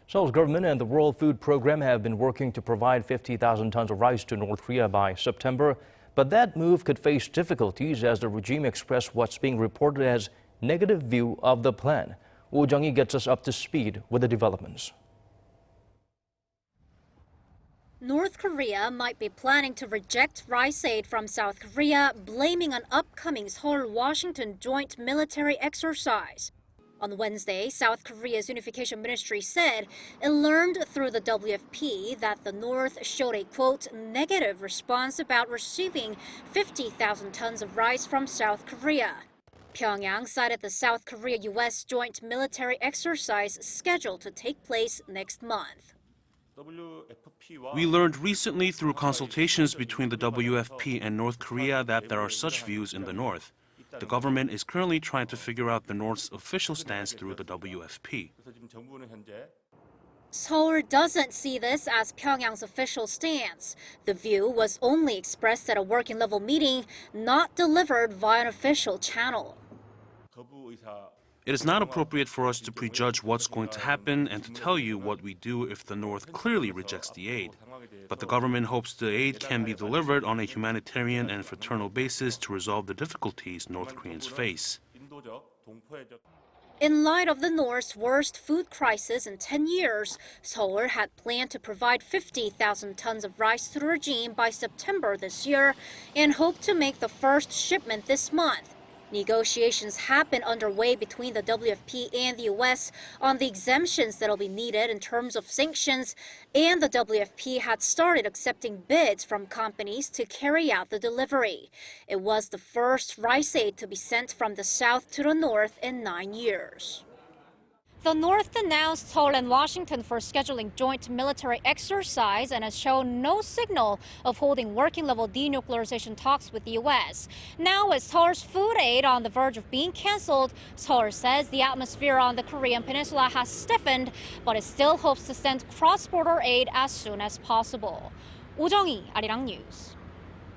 Seoul's government and the World Food Program have been working to provide 50,000 tons of rice to North Korea by September. But that move could face difficulties as the regime expressed what's being reported as negative view of the plan. Jung-hee gets us up to speed with the developments. North Korea might be planning to reject riceaid from South Korea, blaming an upcoming Seoul-Washington joint military exercise. On Wednesday, South Korea's Unification Ministry said it learned through the WFP that the North showed a, quote, negative response about receiving 50,000 tons of rice from South Korea. Pyeongyang cited the South Korea-U.S. joint military exercise scheduled to take place next month. We learned recently through consultations between the WFP and North Korea that there are such views in the North. The government is currently trying to figure out the North's official stance through the WFP. Seoul doesn't see this as Pyongyang's official stance. The view was only expressed at a working level meeting, not delivered via an official channel. It is not appropriate for us to prejudge what's going to happen and to tell you what we do if the North clearly rejects the aid. But the government hopes the aid can be delivered on a humanitarian and fraternal basis to resolve the difficulties North Koreans face. In light of the North's worst food crisis in 10 years, Seoul had planned to provide 50,000 tons of rice to the regime by September this year and hoped to make the first shipment this month. Negotiations have been underway between the WFP and the U.S. on the exemptions that will be needed in terms of sanctions, and the WFP had started accepting bids from companies to carry out the delivery. It was the first rice aid to be sent from the South to the North in 9 years. The North denounced Seoul and Washington for scheduling joint military exercise and has shown no signal of holding working-level denuclearization talks with the U.S. Now, with Seoul's food aid on the verge of being canceled, Seoul says the atmosphere on the Korean peninsula has stiffened, but it still hopes to send cross-border aid as soon as possible. Jung-hee, Arirang News.